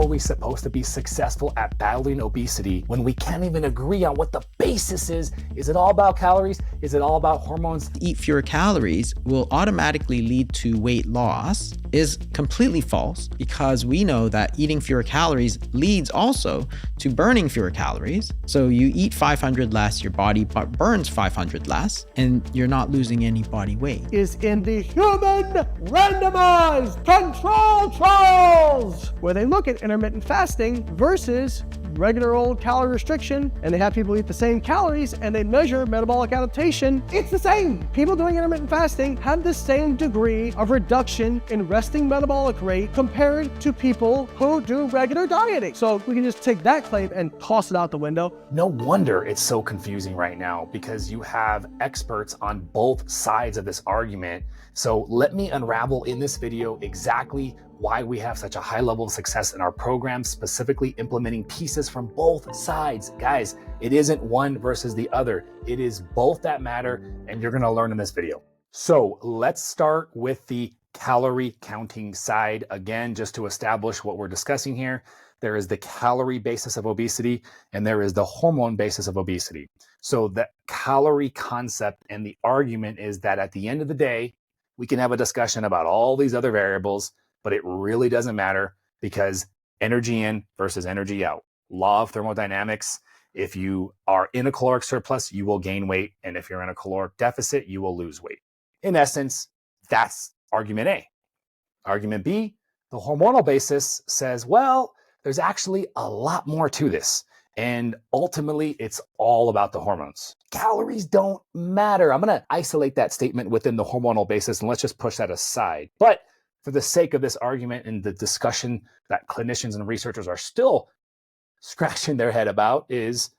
are we supposed to be successful at battling obesity when we can't even agree on what the basis is? Is it all about calories? Is it all about hormones? Eat fewer calories will automatically lead to weight loss is completely false, because we know that eating fewer calories leads also to burning fewer calories. So you eat 500 less, your body burns 500 less, and you're not losing any body weight. Is in the human randomized control trials, where they look at intermittent fasting versus regular old calorie restriction, and they have people eat the same calories and they measure metabolic adaptation. It's the same. People doing intermittent fasting have the same degree of reduction in resting metabolic rate compared to people who do regular dieting. So we can just take that claim and toss it out the window. No wonder it's so confusing right now, because you have experts on both sides of this argument. So let me unravel in this video exactly why we have such a high level of success in our program, specifically implementing pieces from both sides. Guys, it isn't one versus the other. It is both that matter, and you're gonna learn in this video. So let's start with the calorie counting side. Again, just to establish what we're discussing here, there is the calorie basis of obesity and there is the hormone basis of obesity. So the calorie concept and the argument is that at the end of the day, we can have a discussion about all these other variables, but it really doesn't matter, because energy in versus energy out. Law of thermodynamics: if you are in a caloric surplus, you will gain weight. And if you're in a caloric deficit, you will lose weight. In essence, that's argument A. Argument B, the hormonal basis says, well, there's actually a lot more to this. And ultimately, it's all about the hormones. Calories don't matter. I'm going to isolate that statement within the hormonal basis, and let's just push that aside. But for the sake of this argument and the discussion that clinicians and researchers are still scratching their head about, is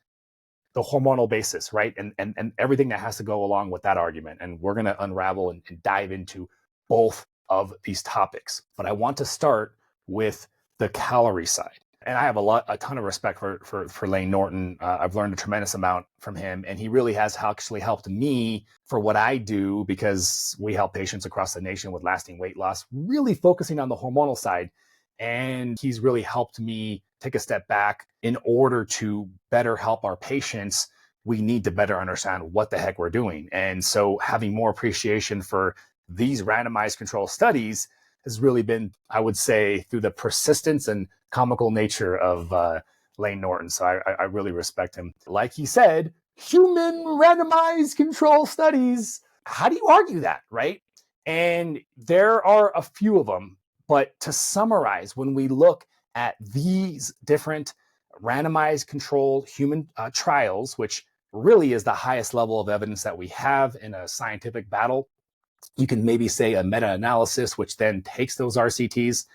the hormonal basis, right? And everything that has to go along with that argument. And we're going to unravel and dive into both of these topics. But I want to start with the calorie side. And I have a ton of respect for Layne Norton. I've learned a tremendous amount from him, and he really has actually helped me for what I do, because we help patients across the nation with lasting weight loss, really focusing on the hormonal side. And he's really helped me take a step back. In order to better help our patients, we need to better understand what the heck we're doing. And so having more appreciation for these randomized control studies has really been, I would say, through the persistence and comical nature of Layne Norton. So I really respect him. Like he said, human randomized control studies. How do you argue that, right? And there are a few of them. But to summarize, when we look at these different randomized controlled human trials, which really is the highest level of evidence that we have in a scientific battle, you can maybe say a meta-analysis, which then takes those RCTs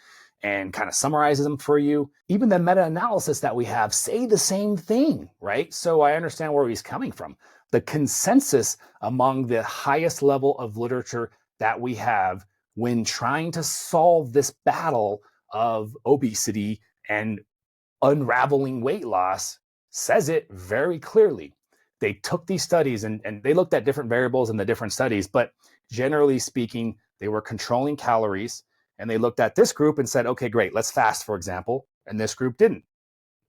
and kind of summarizes them for you. Even the meta-analysis that we have say the same thing, right? So I understand where he's coming from. The consensus among the highest level of literature that we have when trying to solve this battle of obesity and unraveling weight loss says it very clearly. They took these studies and they looked at different variables in the different studies, but generally speaking, they were controlling calories, and they looked at this group and said, okay, great, let's fast, for example. And this group didn't.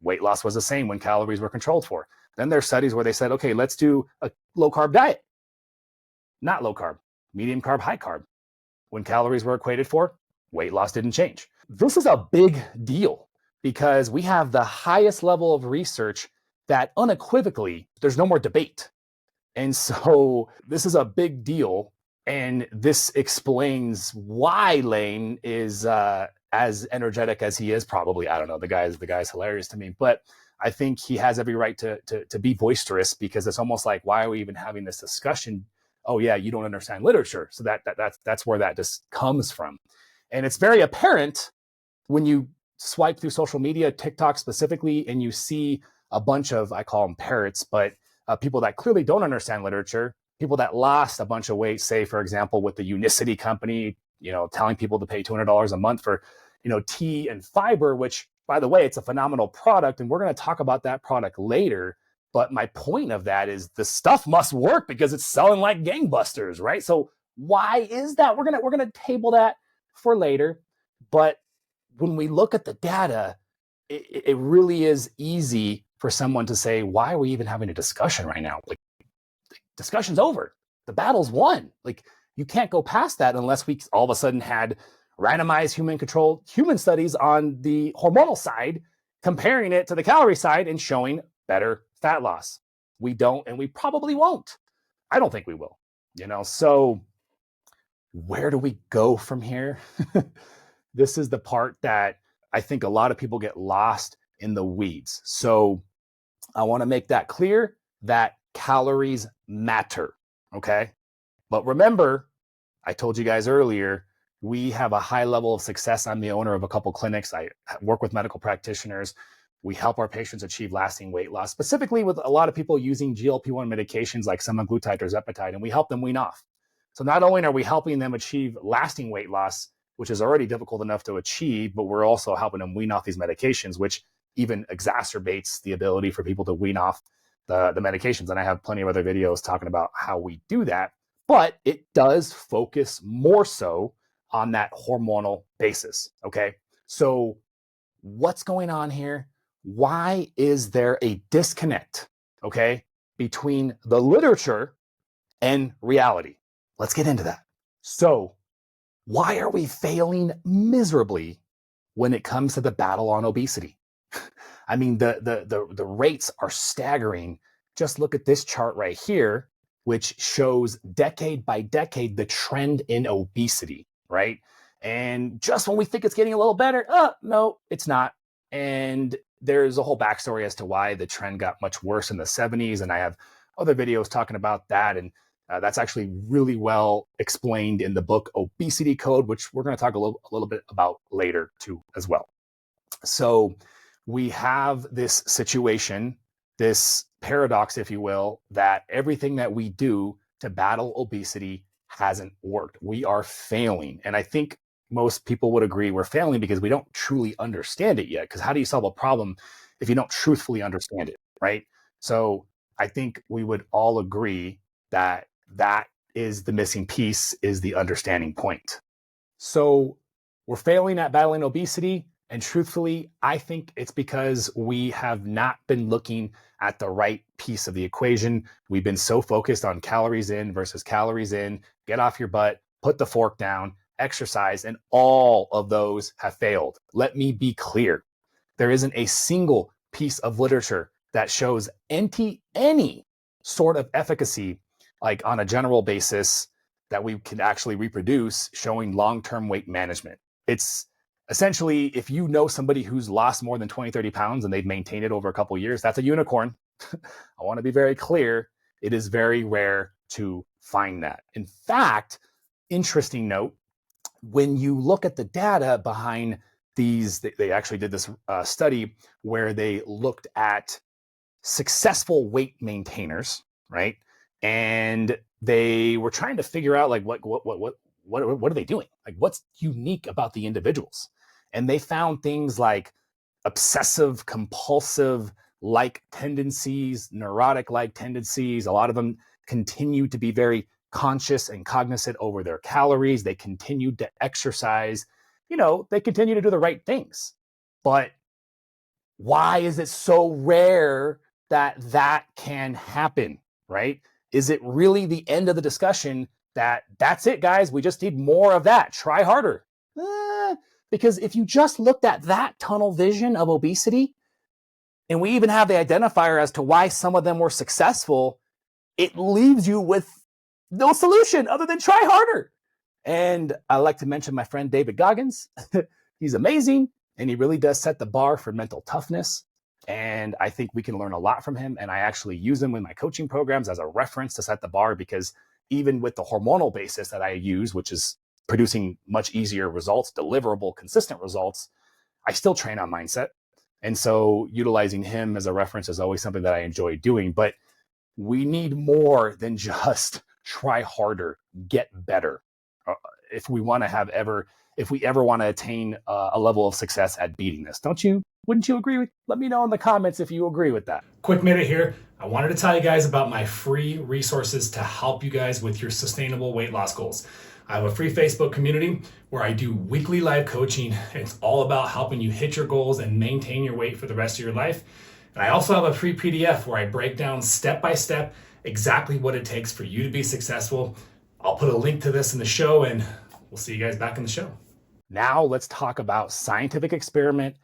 Weight loss was the same when calories were controlled for. Then there's studies where they said, okay, let's do a low carb diet. Not low carb, medium carb, high carb. When calories were equated for, weight loss didn't change. This is a big deal, because we have the highest level of research that unequivocally there's no more debate. And so this is a big deal. And this explains why Layne is as energetic as he is. Probably, I don't know. The guy's hilarious to me, but I think he has every right to be boisterous, because it's almost like, why are we even having this discussion? Oh yeah, you don't understand literature. So that's where that just comes from. And it's very apparent when you swipe through social media, TikTok specifically, and you see a bunch of, I call them parrots, but people that clearly don't understand literature, people that lost a bunch of weight, say, for example, with the Unicity company, telling people to pay $200 a month for, tea and fiber, which, by the way, it's a phenomenal product. And we're going to talk about that product later. But my point of that is the stuff must work because it's selling like gangbusters, right? So why is that? We're going to table that for later. But when we look at the data, it really is easy for someone to say, why are we even having a discussion right now? Like, discussion's over. The battle's won. Like, you can't go past that unless we all of a sudden had randomized human studies on the hormonal side, comparing it to the calorie side and showing better fat loss. We don't, and we probably won't. I don't think we will, so where do we go from here? This is the part that I think a lot of people get lost in the weeds. So I want to make that clear that calories matter, okay? But remember, I told you guys earlier, we have a high level of success. I'm the owner of a couple clinics. I work with medical practitioners. We help our patients achieve lasting weight loss, specifically with a lot of people using GLP-1 medications like semaglutide or tirzepatide, and we help them wean off. So not only are we helping them achieve lasting weight loss, which is already difficult enough to achieve, but we're also helping them wean off these medications, which even exacerbates the ability for people to wean off the medications. And I have plenty of other videos talking about how we do that, but it does focus more so on that hormonal basis, okay? So what's going on here? Why is there a disconnect, okay, between the literature and reality? Let's get into that. So why are we failing miserably when it comes to the battle on obesity? I mean, the rates are staggering. Just look at this chart right here, which shows decade by decade the trend in obesity, right? And just when we think it's getting a little better, no, it's not. And there's a whole backstory as to why the trend got much worse in the 70s. And I have other videos talking about that. And that's actually really well explained in the book Obesity Code, which we're going to talk a little bit about later too as well. So we have this situation, this paradox, if you will, that everything that we do to battle obesity hasn't worked. We are failing. And I think most people would agree we're failing because we don't truly understand it yet. Because how do you solve a problem if you don't truthfully understand it, right? So I think we would all agree that that is the missing piece, is the understanding point. So we're failing at battling obesity. And truthfully, I think it's because we have not been looking at the right piece of the equation. We've been so focused on calories in versus calories in, get off your butt, put the fork down, exercise, and all of those have failed. Let me be clear. There isn't a single piece of literature that shows any sort of efficacy, like on a general basis, that we can actually reproduce showing long-term weight management. It's essentially, if you know somebody who's lost more than 20, 30 pounds and they've maintained it over a couple of years, that's a unicorn. I want to be very clear. It is very rare to find that. In fact, interesting note, when you look at the data behind these, they actually did this study where they looked at successful weight maintainers, right? And they were trying to figure out like what are they doing? Like, what's unique about the individuals? And they found things like obsessive compulsive like tendencies, neurotic like tendencies. A lot of them continue to be very conscious and cognizant over their calories. They continued to exercise. They continue to do the right things. But why is it so rare that can happen, right? Is it really the end of the discussion that's it, guys? We just need more of that. Try harder. Because if you just looked at that tunnel vision of obesity, and we even have the identifier as to why some of them were successful, it leaves you with no solution other than try harder. And I like to mention my friend David Goggins. He's amazing, and he really does set the bar for mental toughness. And I think we can learn a lot from him. And I actually use him in my coaching programs as a reference to set the bar, because even with the hormonal basis that I use, which is producing much easier results, deliverable, consistent results, I still train on mindset. And so utilizing him as a reference is always something that I enjoy doing. But we need more than just try harder, get better. If we ever want to attain a level of success at beating this, wouldn't you agree with? Let me know in the comments if you agree with that. Quick minute here. I wanted to tell you guys about my free resources to help you guys with your sustainable weight loss goals. I have a free Facebook community where I do weekly live coaching. It's all about helping you hit your goals and maintain your weight for the rest of your life. And I also have a free PDF where I break down step by step exactly what it takes for you to be successful. I'll put a link to this in the show, and we'll see you guys back in the show. Now let's talk about scientific experiment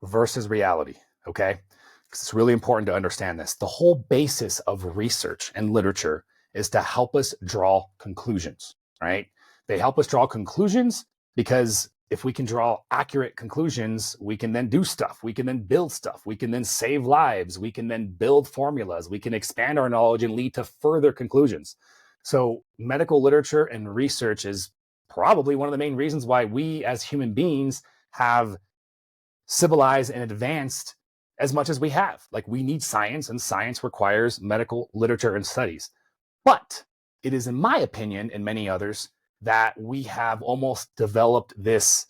versus reality, okay? Because it's really important to understand this. The whole basis of research and literature is to help us draw conclusions, right? They help us draw conclusions because if we can draw accurate conclusions, we can then do stuff. We can then build stuff. We can then save lives. We can then build formulas. We can expand our knowledge and lead to further conclusions. So medical literature and research is probably one of the main reasons why we as human beings have civilized and advanced as much as we have. Like, we need science, and science requires medical literature and studies. But it is, in my opinion, and many others, that we have almost developed this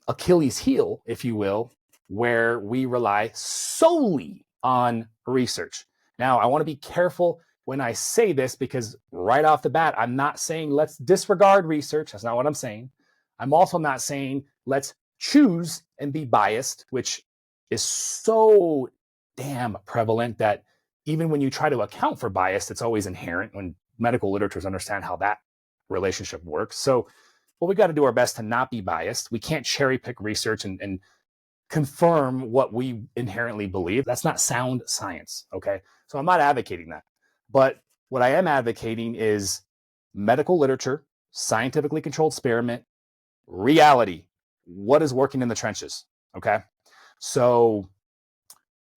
Achilles heel, if you will, where we rely solely on research. Now, I want to be careful when I say this, because right off the bat, I'm not saying let's disregard research. That's not what I'm saying. I'm also not saying let's choose and be biased, which is so damn prevalent that even when you try to account for bias, it's always inherent when medical literatures understand how that relationship works. So, well, we got to do our best to not be biased. We can't cherry pick research and confirm what we inherently believe. That's not sound science, okay? So I'm not advocating that. But what I am advocating is medical literature, scientifically controlled experiment, reality. What is working in the trenches, okay? So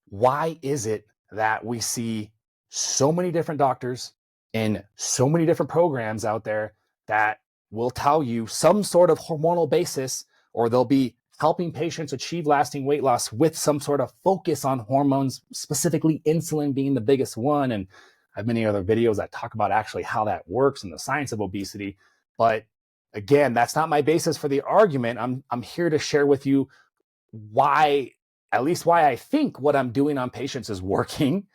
why is it that we see so many different doctors in so many different programs out there that will tell you some sort of hormonal basis, or they'll be helping patients achieve lasting weight loss with some sort of focus on hormones, specifically insulin being the biggest one? And I have many other videos that talk about actually how that works and the science of obesity. But again, that's not my basis for the argument. I'm here to share with you why, at least why I think what I'm doing on patients is working,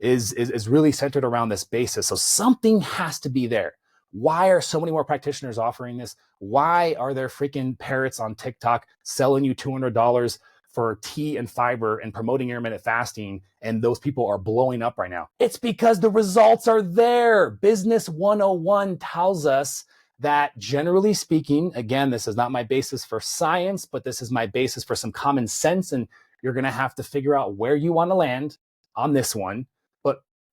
is really centered around this basis. So something has to be there. Why are so many more practitioners offering this? Why are there freaking parrots on TikTok selling you $200 for tea and fiber and promoting intermittent fasting, and those people are blowing up right now? It's because the results are there. Business 101 tells us that, generally speaking, again, this is not my basis for science, but this is my basis for some common sense, and you're going to have to figure out where you want to land on this one.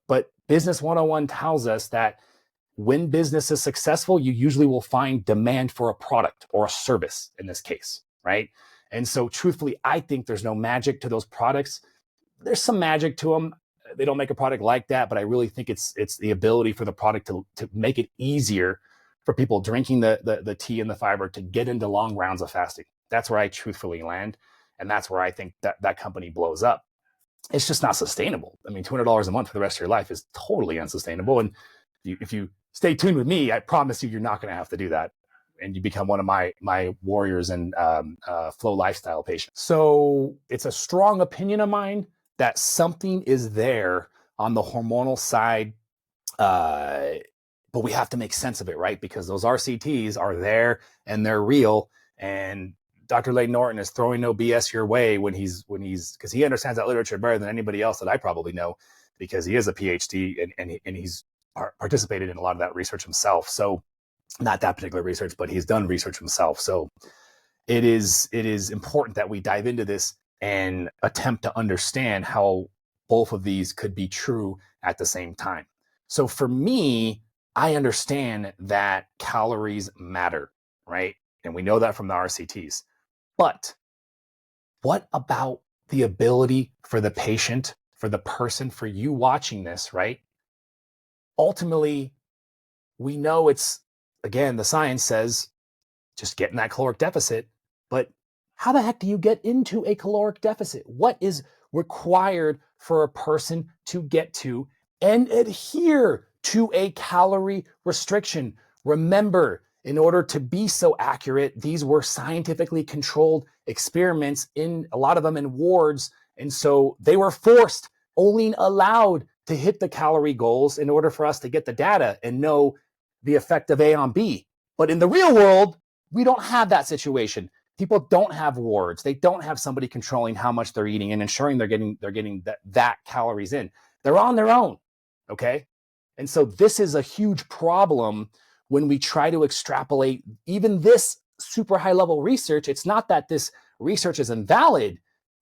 But Business 101 tells us that when business is successful, you usually will find demand for a product or a service in this case, right? And so truthfully, I think there's no magic to those products. There's some magic to them. They don't make a product like that, but I really think it's the ability for the product to make it easier for people drinking the tea and the fiber to get into long rounds of fasting. That's where I truthfully land. And that's where I think that company blows up. It's just not sustainable. I mean, $200 a month for the rest of your life is totally unsustainable. And if you stay tuned with me, I promise you're not going to have to do that. And you become one of my warriors and flow lifestyle patients. So it's a strong opinion of mine that something is there on the hormonal side, but we have to make sense of it, right? Because those RCTs are there and they're real. And Dr. Layton Norton is throwing no BS your way when he's because he understands that literature better than anybody else that I probably know, because he is a PhD and he's participated in a lot of that research himself. So not that particular research, but he's done research himself. So it is important that we dive into this and attempt to understand how both of these could be true at the same time. So for me, I understand that calories matter, right? And we know that from the RCTs. But what about the ability for the patient, for the person, for you watching this, right? Ultimately, we know it's, again, the science says just get in that caloric deficit, but how the heck do you get into a caloric deficit? What is required for a person to get to and adhere to a calorie restriction? Remember, in order to be so accurate, these were scientifically controlled experiments, in a lot of them in wards. And so they were forced, only allowed to hit the calorie goals in order for us to get the data and know the effect of A on B. But in the real world, we don't have that situation. People don't have wards. They don't have somebody controlling how much they're eating and ensuring they're getting that calories in. They're on their own, okay? And so this is a huge problem when we try to extrapolate even this super high level research. It's not that this research is invalid.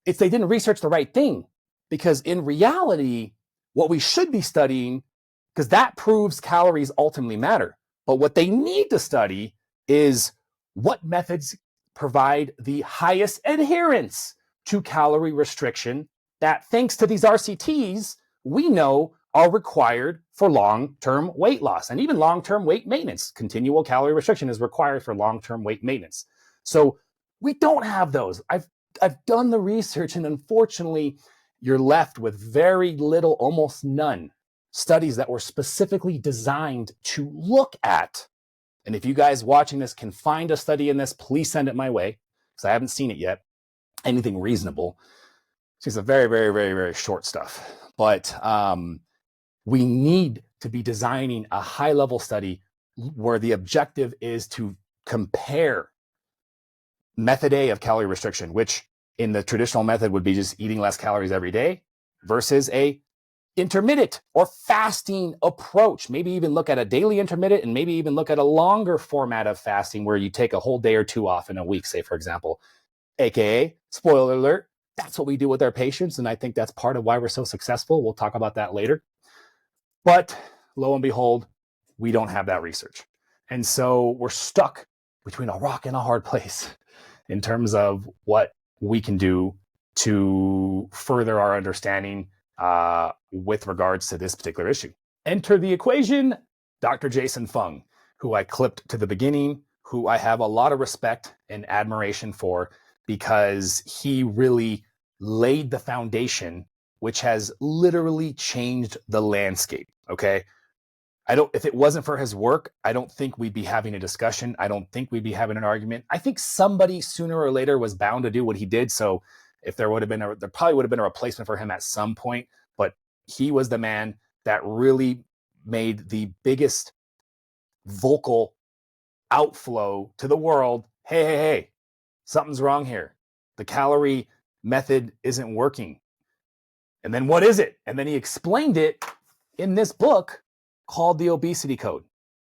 It's they didn't research the right thing. Because in reality, what we should be studying, because that proves calories ultimately matter. But what they need to study is what methods provide the highest adherence to calorie restriction that, thanks to these RCTs, we know are required for long-term weight loss and even long-term weight maintenance. Continual calorie restriction is required for long-term weight maintenance. So we don't have those. I've done the research, and unfortunately, you're left with very little, almost none, studies that were specifically designed to look at. And if you guys watching this can find a study in this, please send it my way, because I haven't seen it yet. Anything reasonable. It's a very, very, very, very short stuff. But we need to be designing a high-level study where the objective is to compare method A of calorie restriction, which in the traditional method would be just eating less calories every day, versus a intermittent or fasting approach. Maybe even look at a daily intermittent, and maybe even look at a longer format of fasting where you take a whole day or two off in a week, say, for example, AKA, spoiler alert, that's what we do with our patients. And I think that's part of why we're so successful. We'll talk about that later. But lo and behold, we don't have that research. And so we're stuck between a rock and a hard place in terms of what we can do to further our understanding with regards to this particular issue. Enter the equation, Dr. Jason Fung, who I clipped to the beginning, who I have a lot of respect and admiration for, because he really laid the foundation, which has literally changed the landscape, okay? If it wasn't for his work, I don't think we'd be having a discussion. I don't think we'd be having an argument. I think somebody sooner or later was bound to do what he did. So if there probably would have been a replacement for him at some point, but he was the man that really made the biggest vocal outflow to the world. Hey, something's wrong here. The calorie method isn't working. And then what is it? And then he explained it in this book called the Obesity Code.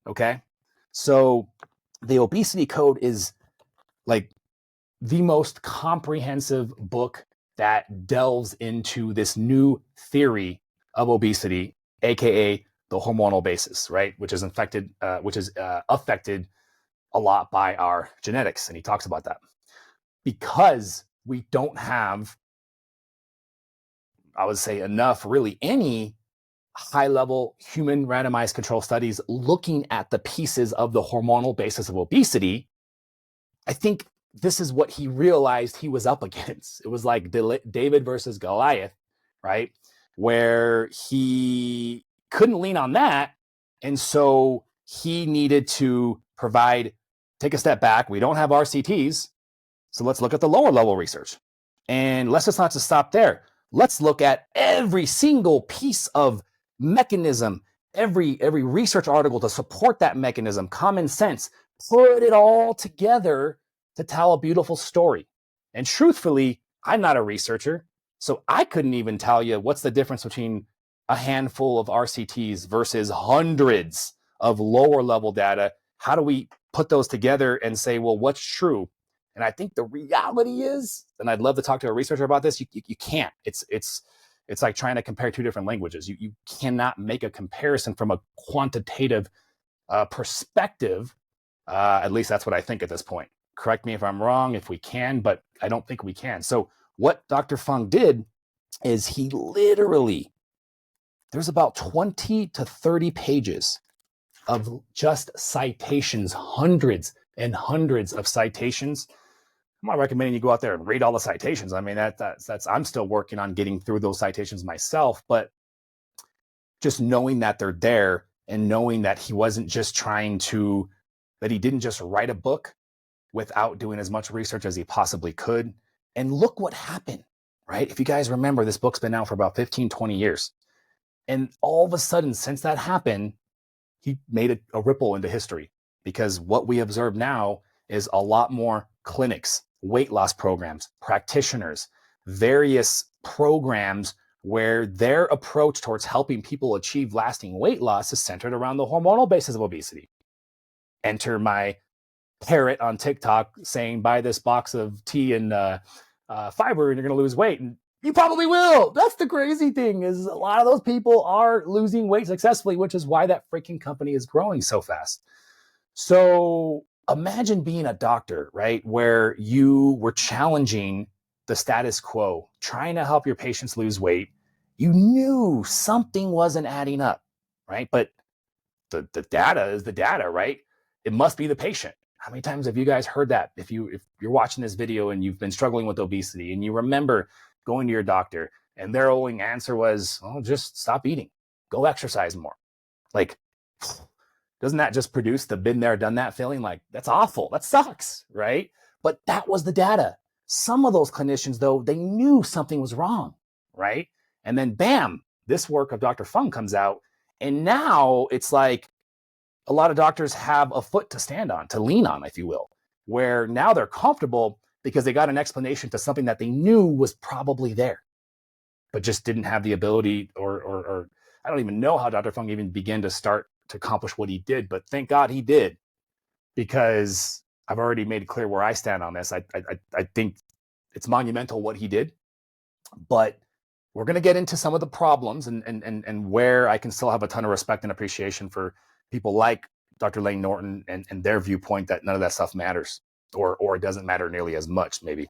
Okay. So the Obesity Code is like the most comprehensive book that delves into this new theory of obesity, aka the hormonal basis, right? Which is affected a lot by our genetics. And he talks about that. Because we don't have, I would say, enough, really any high-level human randomized control studies looking at the pieces of the hormonal basis of obesity, I think this is what he realized he was up against. It was like David versus Goliath, right? Where he couldn't lean on that. And so he needed to take a step back. We don't have RCTs. So let's look at the lower level research. And let's just not just stop there. Let's look at every single piece of mechanism, every research article to support that mechanism, common sense, put it all together to tell a beautiful story. And truthfully, I'm not a researcher, so I couldn't even tell you what's the difference between a handful of RCTs versus hundreds of lower level data. How do we put those together and say, well, what's true? And I think the reality is, and I'd love to talk to a researcher about this, you can't. It's like trying to compare two different languages. You cannot make a comparison from a quantitative perspective. At least that's what I think at this point. Correct me if I'm wrong, if we can, but I don't think we can. So what Dr. Fung did is he literally, there's about 20 to 30 pages of just citations, hundreds and hundreds of citations. I'm not recommending you go out there and read all the citations. I mean, that's I'm still working on getting through those citations myself, but just knowing that they're there and knowing that he wasn't just that he didn't just write a book without doing as much research as he possibly could. And look what happened, right? If you guys remember, this book's been out for about 15, 20 years. And all of a sudden, since that happened, he made a ripple into history. because what we observe now is a lot more clinics, weight loss programs, practitioners, various programs where their approach towards helping people achieve lasting weight loss is centered around the hormonal basis of obesity. Enter my parrot on TikTok saying, buy this box of tea and fiber and you're going to lose weight. And you probably will. That's the crazy thing, is a lot of those people are losing weight successfully, which is why that freaking company is growing so fast. So imagine being a doctor, right, where you were challenging the status quo, trying to help your patients lose weight. You knew something wasn't adding up, right? But the data is the data, right? It must be the patient. How many times have you guys heard that? If you're watching this video and you've been struggling with obesity and you remember going to your doctor and their only answer was, oh, just stop eating, go exercise more. Like, doesn't that just produce the been there, done that feeling? Like, that's awful, that sucks, right? But that was the data. Some of those clinicians, though, they knew something was wrong, right? And then bam, this work of Dr. Fung comes out. And now it's like a lot of doctors have a foot to stand on, to lean on, if you will, where now they're comfortable because they got an explanation to something that they knew was probably there, but just didn't have the ability, or I don't even know how Dr. Fung even began to start to accomplish what he did, but thank God he did, because I've already made it clear where I stand on this. I think it's monumental what he did, but we're going to get into some of the problems and where I can still have a ton of respect and appreciation for people like Dr. Lane Norton and their viewpoint that none of that stuff matters, or it doesn't matter nearly as much, maybe.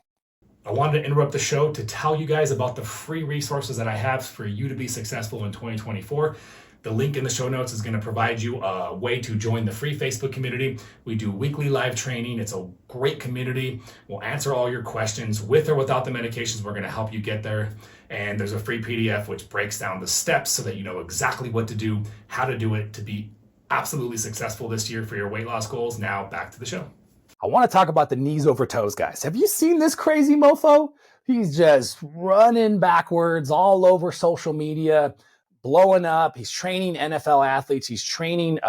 I wanted to interrupt the show to tell you guys about the free resources that I have for you to be successful in 2024. The link in the show notes is going to provide you a way to join the free Facebook community. We do weekly live training. It's a great community. We'll answer all your questions with or without the medications. We're going to help you get there. And there's a free PDF which breaks down the steps so that you know exactly what to do, how to do it to be absolutely successful this year for your weight loss goals. Now back to the show. I want to talk about the knees over toes, guys. Have you seen this crazy mofo? He's just running backwards all over social media, blowing up. He's training NFL athletes. He's training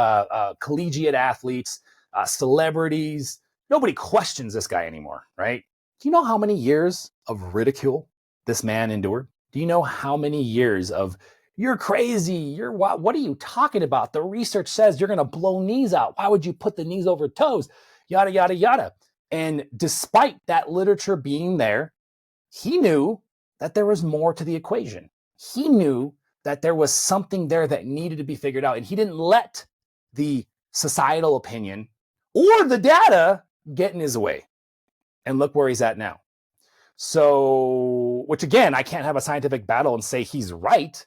collegiate athletes, celebrities. Nobody questions this guy anymore, right? Do you know how many years of ridicule this man endured? Do you know how many years of, you're crazy, you're what are you talking about? The research says you're going to blow knees out. Why would you put the knees over toes? Yada, yada, yada. And despite that literature being there, he knew that there was more to the equation. He knew that there was something there that needed to be figured out. And he didn't let the societal opinion or the data get in his way. And look where he's at now. So, which again, I can't have a scientific battle and say he's right.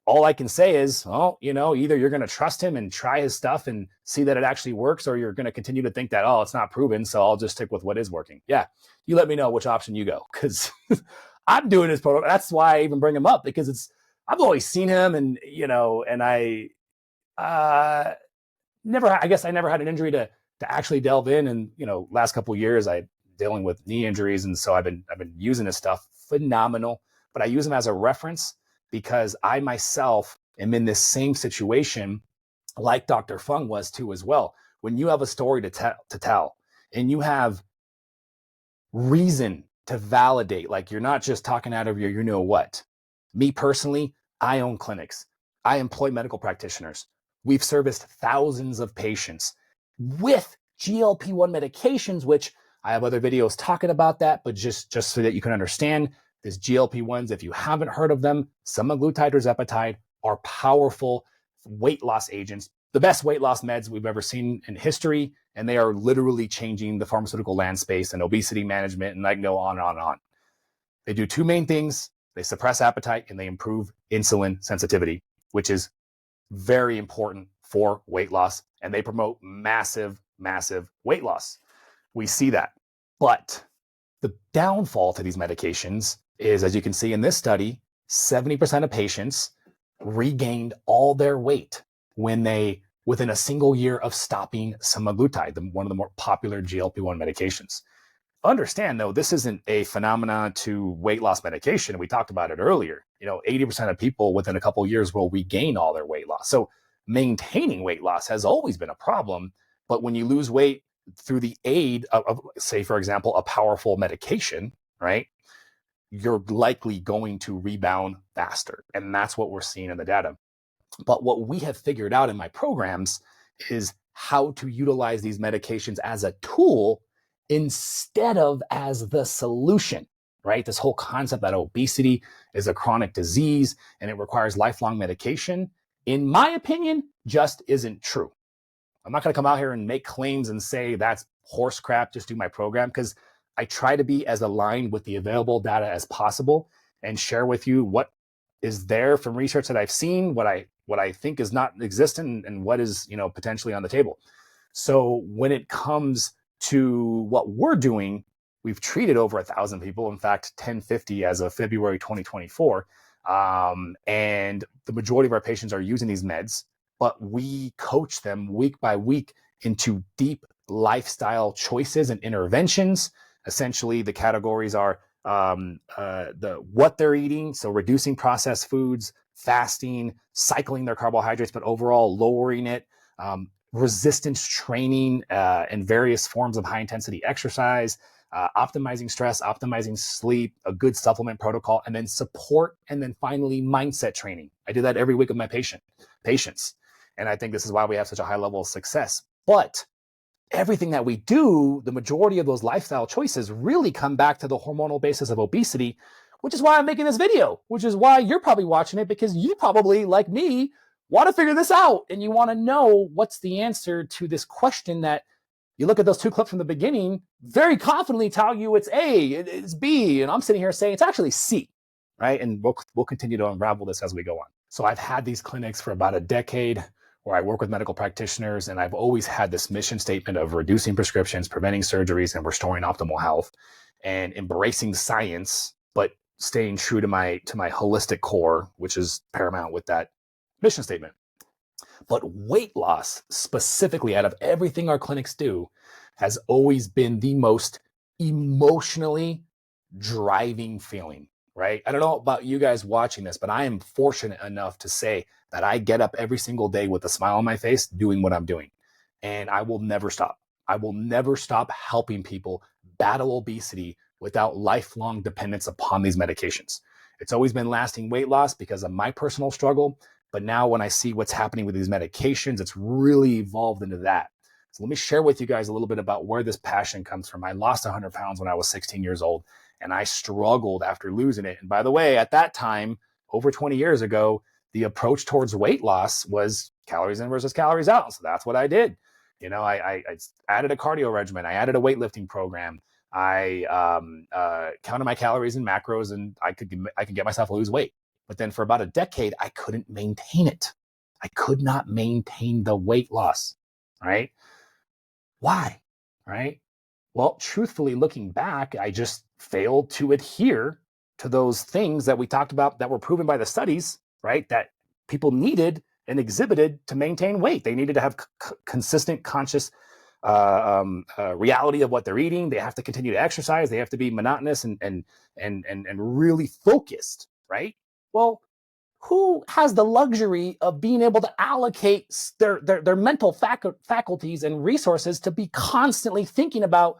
All I can say is, oh, either you're going to trust him and try his stuff and see that it actually works, or you're going to continue to think that, oh, it's not proven, so I'll just stick with what is working. Yeah, you let me know which option you go, because I'm doing this program. That's why I even bring him up, because I've always seen him, and and I never had an injury to actually delve in. And last couple of years I dealing with knee injuries, and so I've been using his stuff. Phenomenal, but I use him as a reference because I myself am in this same situation like Dr. Fung was too as well. When you have a story to tell and you have reason to validate, like you're not just talking out of your what. Me personally, I own clinics. I employ medical practitioners. We've serviced thousands of patients with GLP-1 medications, which I have other videos talking about that, but just so that you can understand, these GLP-1s, if you haven't heard of them, semaglutide or zeppetide, are powerful weight loss agents, the best weight loss meds we've ever seen in history, and they are literally changing the pharmaceutical landscape and obesity management, and I can go on and on and on. They do two main things. They suppress appetite and they improve insulin sensitivity, which is very important for weight loss, and they promote massive, massive weight loss. We see that. But the downfall to these medications is, as you can see in this study, 70% of patients regained all their weight within a single year of stopping semaglutide, one of the more popular GLP-1 medications. Understand, though, this isn't a phenomenon to weight loss medication. We talked about it earlier. 80% of people within a couple of years will regain all their weight loss. So maintaining weight loss has always been a problem, But when you lose weight through the aid of, say, for example, a powerful medication, right, you're likely going to rebound faster. And that's what we're seeing in the data. But what we have figured out in my programs is how to utilize these medications as a tool instead of as the solution, right? This whole concept that obesity is a chronic disease and it requires lifelong medication, in my opinion, just isn't true. I'm not going to come out here and make claims and say that's horse crap, just do my program, because I try to be as aligned with the available data as possible and share with you what is there from research that I've seen, what I think is not existent, and what is, potentially on the table. So when it comes to what we're doing, we've treated over 1,000 people. In fact, 1,050 as of February 2024. And the majority of our patients are using these meds, but we coach them week by week into deep lifestyle choices and interventions. Essentially, the categories are what they're eating, so reducing processed foods, fasting, cycling their carbohydrates, but overall lowering it, resistance training, and various forms of high intensity exercise, optimizing stress, optimizing sleep, a good supplement protocol, and then support, and then finally mindset training. I do that every week with my patients. And I think this is why we have such a high level of success. But everything that we do, the majority of those lifestyle choices really come back to the hormonal basis of obesity, which is why I'm making this video, which is why you're probably watching it, because you probably, like me, want to figure this out and you want to know what's the answer to this question that you look at those two clips from the beginning, very confidently tell you it's A, it's B, and I'm sitting here saying it's actually C, right? And we'll continue to unravel this as we go on. So I've had these clinics for about a decade where I work with medical practitioners, and I've always had this mission statement of reducing prescriptions, preventing surgeries, and restoring optimal health, and embracing science, but staying true to my holistic core, which is paramount with that mission statement. But weight loss, specifically, out of everything our clinics do, has always been the most emotionally driving feeling, right? I don't know about you guys watching this, but I am fortunate enough to say that I get up every single day with a smile on my face doing what I'm doing. And I will never stop. I will never stop helping people battle obesity without lifelong dependence upon these medications. It's always been lasting weight loss because of my personal struggle. But now when I see what's happening with these medications, it's really evolved into that. So let me share with you guys a little bit about where this passion comes from. I lost 100 pounds when I was 16 years old, and I struggled after losing it. And by the way, at that time, over 20 years ago, the approach towards weight loss was calories in versus calories out. So that's what I did. I added a cardio regimen. I added a weightlifting program. I counted my calories and macros, and I could get myself to lose weight. But then for about a decade, I couldn't maintain it. I could not maintain the weight loss, right? Why, right? Well, truthfully, looking back, I just failed to adhere to those things that we talked about that were proven by the studies, right? That people needed and exhibited to maintain weight. They needed to have consistent, conscious reality of what they're eating. They have to continue to exercise. They have to be monotonous and really focused, right? Well, who has the luxury of being able to allocate their mental faculties and resources to be constantly thinking about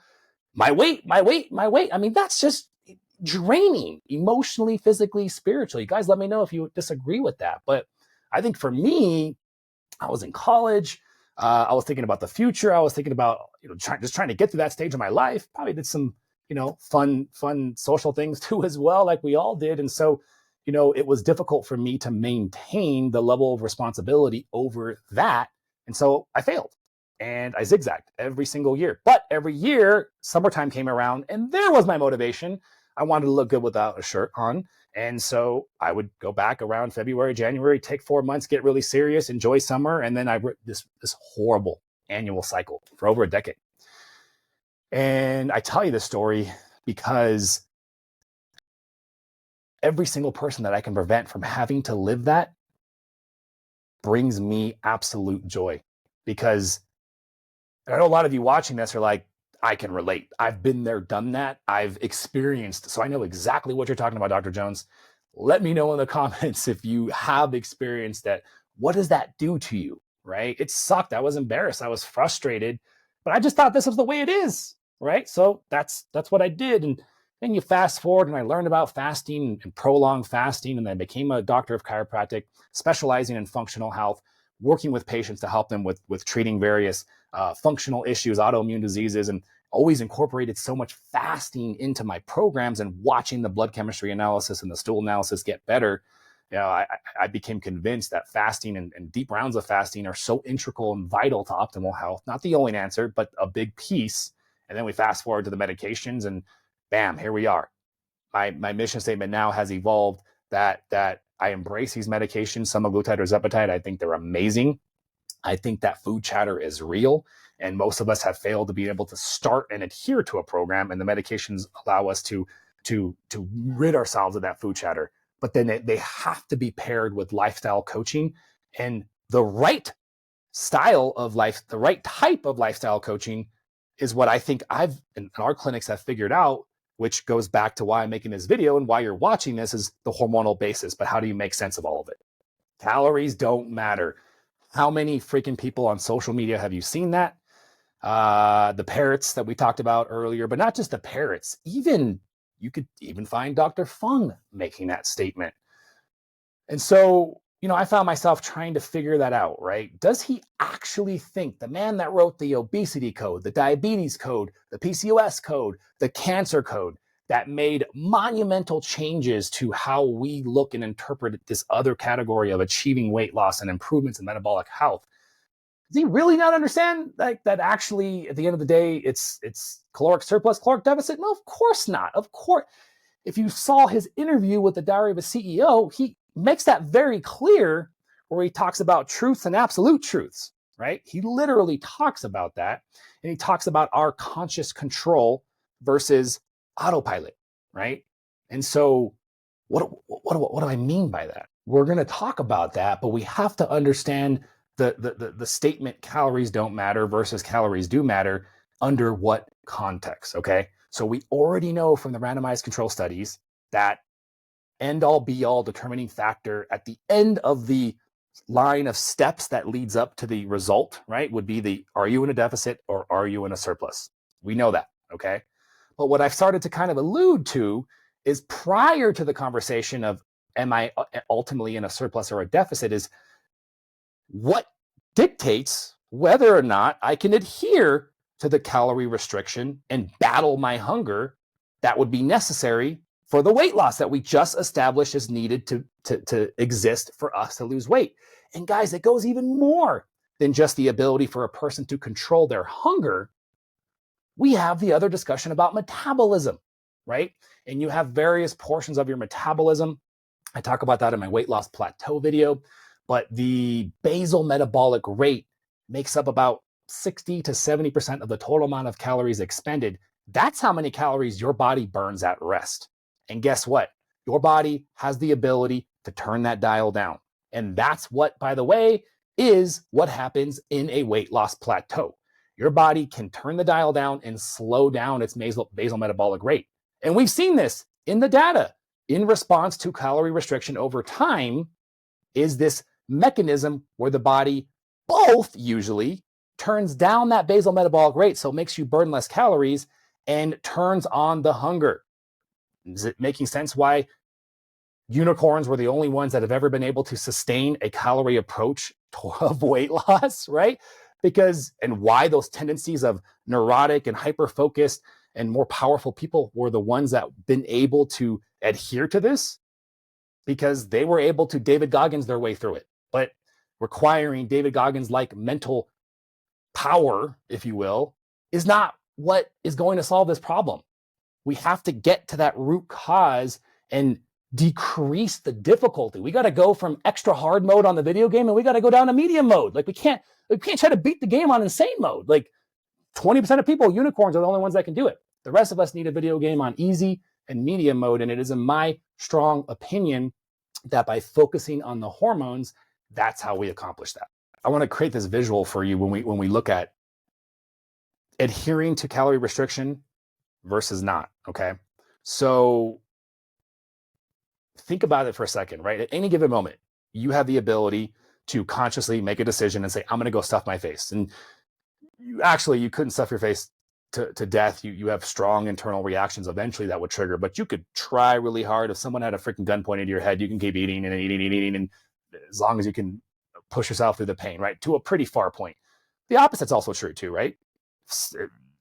my weight? I mean, that's just draining emotionally, physically, spiritually. Guys, let me know if you disagree with that. But I think for me, I was in college. I was thinking about the future. I was thinking about, just trying to get through that stage of my life. Probably did some, fun social things too as well, like we all did. And so, it was difficult for me to maintain the level of responsibility over that. And so I failed and I zigzagged every single year. But every year, summertime came around and there was my motivation. I wanted to look good without a shirt on. And so I would go back around February, January, take 4 months, get really serious, enjoy summer. And then I wrote this horrible annual cycle for over a decade. And I tell you this story because every single person that I can prevent from having to live that brings me absolute joy. Because I know a lot of you watching this are like, I can relate. I've been there, done that. I've experienced. So I know exactly what you're talking about, Dr. Jones. Let me know in the comments if you have experienced that. What does that do to you? right? It sucked. I was embarrassed. I was frustrated, but I just thought this was the way it is, right? So that's what I did. And then you fast forward and I learned about fasting and prolonged fasting, and then I became a doctor of chiropractic, specializing in functional health, working with patients to help them with treating various functional issues, autoimmune diseases, and always incorporated so much fasting into my programs and watching the blood chemistry analysis and the stool analysis get better. I became convinced that fasting and deep rounds of fasting are so integral and vital to optimal health. Not the only answer, but a big piece. And then we fast forward to the medications, and bam, here we are. My mission statement now has evolved that I embrace these medications, semaglutide or zeppetide. I think they're amazing. I think that food chatter is real, and most of us have failed to be able to start and adhere to a program, and the medications allow us to rid ourselves of that food chatter. But then they have to be paired with lifestyle coaching, and the right style of life, the right type of lifestyle coaching is what I think I've in our clinics have figured out, which goes back to why I'm making this video and why you're watching this, is the hormonal basis. But how do you make sense of all of it? Calories don't matter. How many freaking people on social media have you seen that? The parrots that we talked about earlier, but not just the parrots, you could even find Dr. Fung making that statement. And so, I found myself trying to figure that out, right? Does he actually think, the man that wrote the Obesity Code, the Diabetes Code, the PCOS Code, the Cancer Code, that made monumental changes to how we look and interpret this other category of achieving weight loss and improvements in metabolic health? Does he really not understand that actually at the end of the day, it's caloric surplus, caloric deficit? No, of course not. Of course, if you saw his interview with the Diary of a CEO, he makes that very clear, where he talks about truths and absolute truths, right? He literally talks about that, and he talks about our conscious control versus autopilot, right? And so what do I mean by that? We're going to talk about that, but we have to understand the statement calories don't matter versus calories do matter under what context, okay? So we already know from the randomized control studies that end all be all determining factor at the end of the line of steps that leads up to the result, right, would be are you in a deficit or are you in a surplus? We know that, okay? But what I've started to kind of allude to is, prior to the conversation of am I ultimately in a surplus or a deficit, is what dictates whether or not I can adhere to the calorie restriction and battle my hunger that would be necessary for the weight loss that we just established is needed to exist for us to lose weight. And guys, it goes even more than just the ability for a person to control their hunger. We have the other discussion about metabolism, right? And you have various portions of your metabolism. I talk about that in my weight loss plateau video, but the basal metabolic rate makes up about 60 to 70% of the total amount of calories expended. That's how many calories your body burns at rest. And guess what? Your body has the ability to turn that dial down. And that's what, by the way, is what happens in a weight loss plateau. Your body can turn the dial down and slow down its basal metabolic rate. And we've seen this in the data. In response to calorie restriction over time is this mechanism where the body both usually turns down that basal metabolic rate, so it makes you burn less calories, and turns on the hunger. Is it making sense why unicorns were the only ones that have ever been able to sustain a calorie approach of weight loss, right? And why those tendencies of neurotic and hyper-focused and more powerful people were the ones that been able to adhere to this? Because they were able to David Goggins their way through it. But requiring David Goggins-like mental power, if you will, is not what is going to solve this problem. We have to get to that root cause and decrease the difficulty. We got to go from extra hard mode on the video game, and we got to go down to medium mode. Like we can't try to beat the game on insane mode. Like 20% of people, unicorns, are the only ones that can do it. The rest of us need a video game on easy and medium mode. And it is in my strong opinion that by focusing on the hormones, that's how we accomplish that. I want to create this visual for you when we look at adhering to calorie restriction versus not, okay? So think about it for a second, right? At any given moment, you have the ability to consciously make a decision and say, I'm going to go stuff my face. And you couldn't stuff your face to death. You have strong internal reactions eventually that would trigger, but you could try really hard. If someone had a freaking gun pointed to your head, you can keep eating and eating and eating. And as long as you can push yourself through the pain, right? To a pretty far point. The opposite's also true too, right?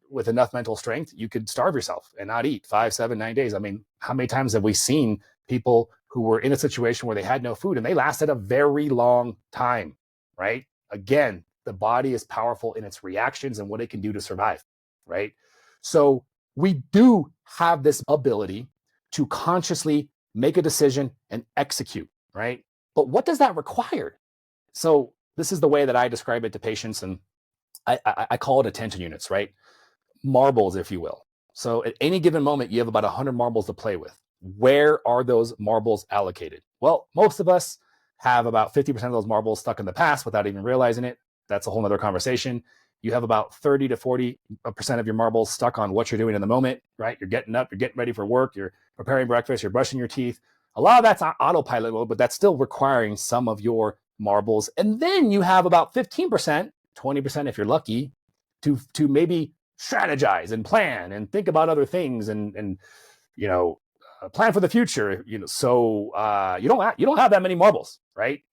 With enough mental strength, you could starve yourself and not eat 5, 7, 9 days. I mean, how many times have we seen people who were in a situation where they had no food and they lasted a very long time, right? Again, the body is powerful in its reactions and what it can do to survive, right? So we do have this ability to consciously make a decision and execute, right? But what does that require? So this is the way that I describe it to patients, and I call it attention units, right? Marbles, if you will. So at any given moment, you have about 100 marbles to play with. Where are those marbles allocated? Well, most of us have about 50% of those marbles stuck in the past without even realizing it. That's a whole nother conversation. You have about 30 to 40% of your marbles stuck on what you're doing in the moment, right? You're getting up, you're getting ready for work, you're preparing breakfast, you're brushing your teeth. A lot of that's autopilot mode, but that's still requiring some of your marbles. And then you have about 15%, 20% if you're lucky, to maybe strategize and plan and think about other things and plan for the future. So you don't have that many marbles, right?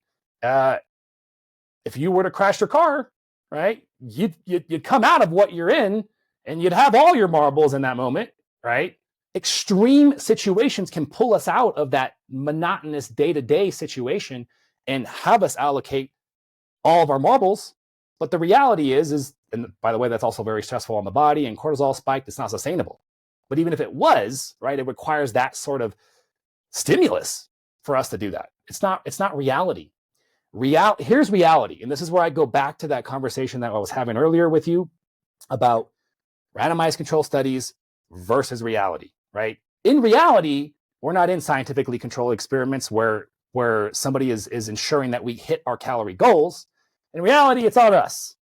If you were to crash your car, right, you'd come out of what you're in and you'd have all your marbles in that moment, right? Extreme situations can pull us out of that monotonous day-to-day situation and have us allocate all of our marbles. But the reality is, and by the way, that's also very stressful on the body, and cortisol spiked, it's not sustainable. But even if it was, right, it requires that sort of stimulus for us to do that. It's not reality. Here's reality. And this is where I go back to that conversation that I was having earlier with you about randomized control studies versus reality, right? In reality, we're not in scientifically controlled experiments where somebody is ensuring that we hit our calorie goals. In reality, it's on us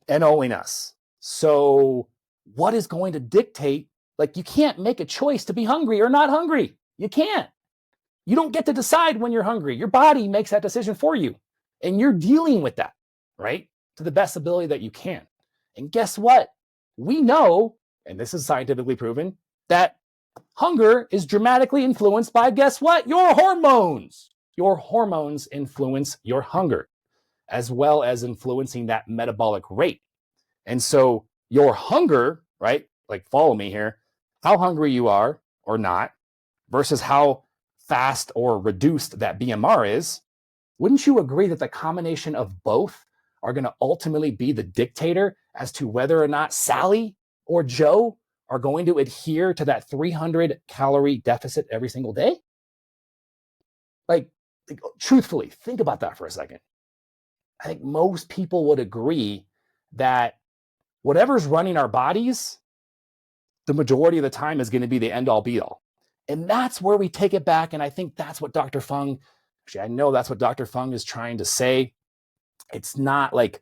and only us. So what is going to dictate? Like, you can't make a choice to be hungry or not hungry. You can't. You don't get to decide when you're hungry. Your body makes that decision for you. And you're dealing with that, right? To the best ability that you can. And guess what? We know, and this is scientifically proven, that hunger is dramatically influenced by, guess what? Your hormones. Your hormones influence your hunger, as well as influencing that metabolic rate. And so your hunger, right? Like, follow me here, how hungry you are or not versus how fast or reduced that BMR is. Wouldn't you agree that the combination of both are going to ultimately be the dictator as to whether or not Sally or Joe are going to adhere to that 300 calorie deficit every single day? Like, truthfully, think about that for a second. I think most people would agree that whatever's running our bodies, the majority of the time is going to be the end all be all. And that's where we take it back. And I think that's what Dr. Fung, actually, I know that's what Dr. Fung is trying to say. It's not like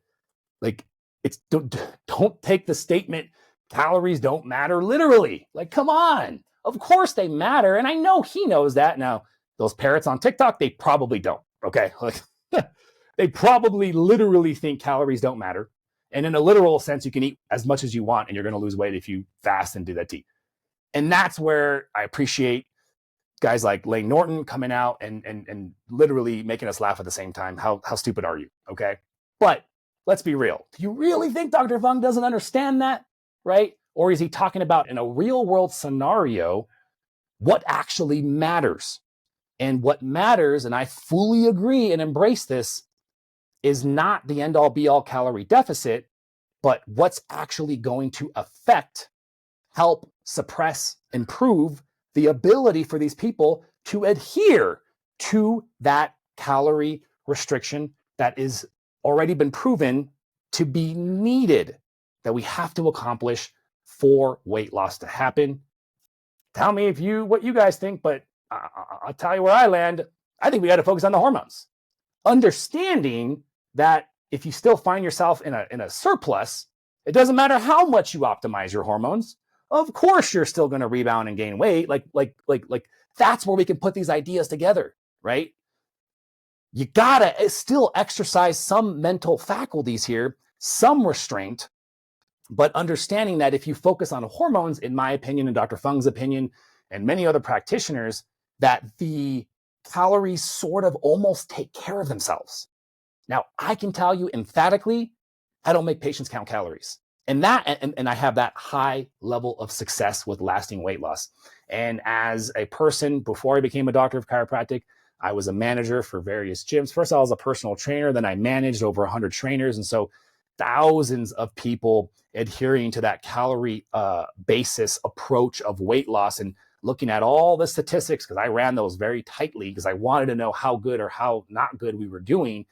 it's don't take the statement, calories don't matter literally. Like, come on. Of course they matter. And I know he knows that. Now, those parrots on TikTok, they probably don't. Okay. Like, they probably literally think calories don't matter. And in a literal sense, you can eat as much as you want and you're going to lose weight if you fast and do that tea. And that's where I appreciate guys like Lane Norton coming out and literally making us laugh at the same time. How stupid are you? Okay. But let's be real. Do you really think Dr. Fung doesn't understand that? Right? Or is he talking about, in a real world scenario, what actually matters? And what matters, and I fully agree and embrace this, is not the end all be all calorie deficit, but what's actually going to affect, help, suppress, improve the ability for these people to adhere to that calorie restriction that is already been proven to be needed, that we have to accomplish for weight loss to happen. Tell me what you guys think, but I'll tell you where I land. I think we got to focus on the hormones. Understanding that if you still find yourself in a surplus, it doesn't matter how much you optimize your hormones. Of course, you're still going to rebound and gain weight. Like that's where we can put these ideas together, right? you gotta still exercise some mental faculties here, some restraint, but understanding that if you focus on hormones, in my opinion, and Dr. Fung's opinion, and many other practitioners, that the calories sort of almost take care of themselves. Now, I can tell you emphatically, I don't make patients count calories. And I have that high level of success with lasting weight loss. And as a person, before I became a doctor of chiropractic, I was a manager for various gyms. First, I was a personal trainer, then I managed over 100 trainers. And so thousands of people adhering to that calorie basis approach of weight loss and looking at all the statistics, because I ran those very tightly because I wanted to know how good or how not good we were doing.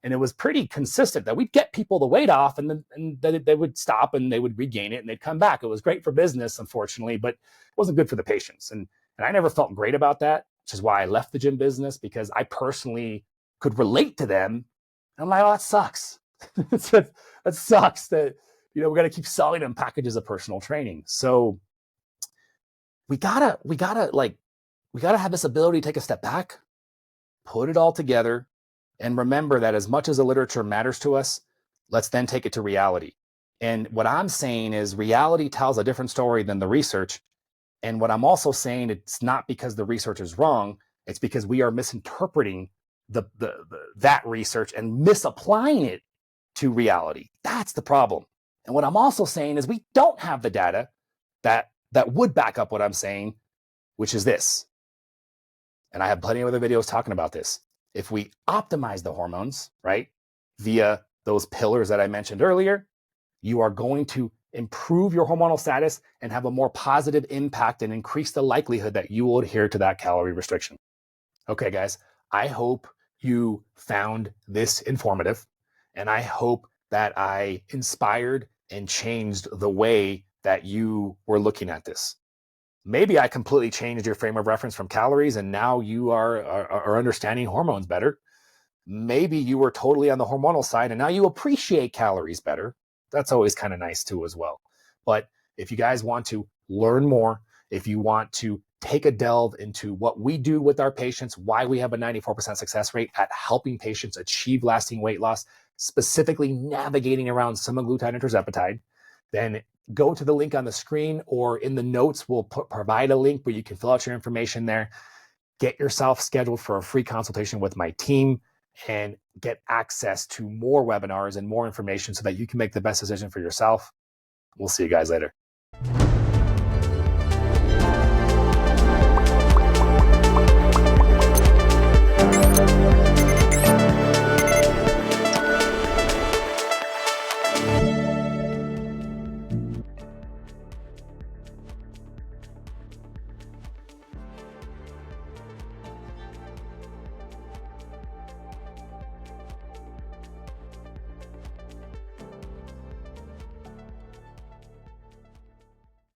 And it was pretty consistent that we'd get people the weight off and then they would stop and they would regain it and they'd come back. It was great for business, unfortunately, but it wasn't good for the patients. And I never felt great about that, which is why I left the gym business, because I personally could relate to them. And I'm like, oh, that sucks. That sucks that, we got to keep selling them packages of personal training. So we gotta have this ability to take a step back, put it all together, and remember that as much as the literature matters to us, let's then take it to reality. And what I'm saying is reality tells a different story than the research. And what I'm also saying, it's not because the research is wrong, it's because we are misinterpreting that research and misapplying it to reality. That's the problem. And what I'm also saying is we don't have the data that would back up what I'm saying, which is this. And I have plenty of other videos talking about this. If we optimize the hormones, right, via those pillars that I mentioned earlier, you are going to improve your hormonal status and have a more positive impact and increase the likelihood that you will adhere to that calorie restriction. Okay, guys, I hope you found this informative, and I hope that I inspired and changed the way that you were looking at this. Maybe I completely changed your frame of reference from calories and now you are understanding hormones better. Maybe you were totally on the hormonal side and now you appreciate calories better. That's always kind of nice too as well. But if you guys want to learn more, if you want to take a delve into what we do with our patients, why we have a 94% success rate at helping patients achieve lasting weight loss, specifically navigating around semaglutide and tirzepatide, then go to the link on the screen or in the notes. We'll provide a link where you can fill out your information there. Get yourself scheduled for a free consultation with my team and get access to more webinars and more information so that you can make the best decision for yourself. We'll see you guys later.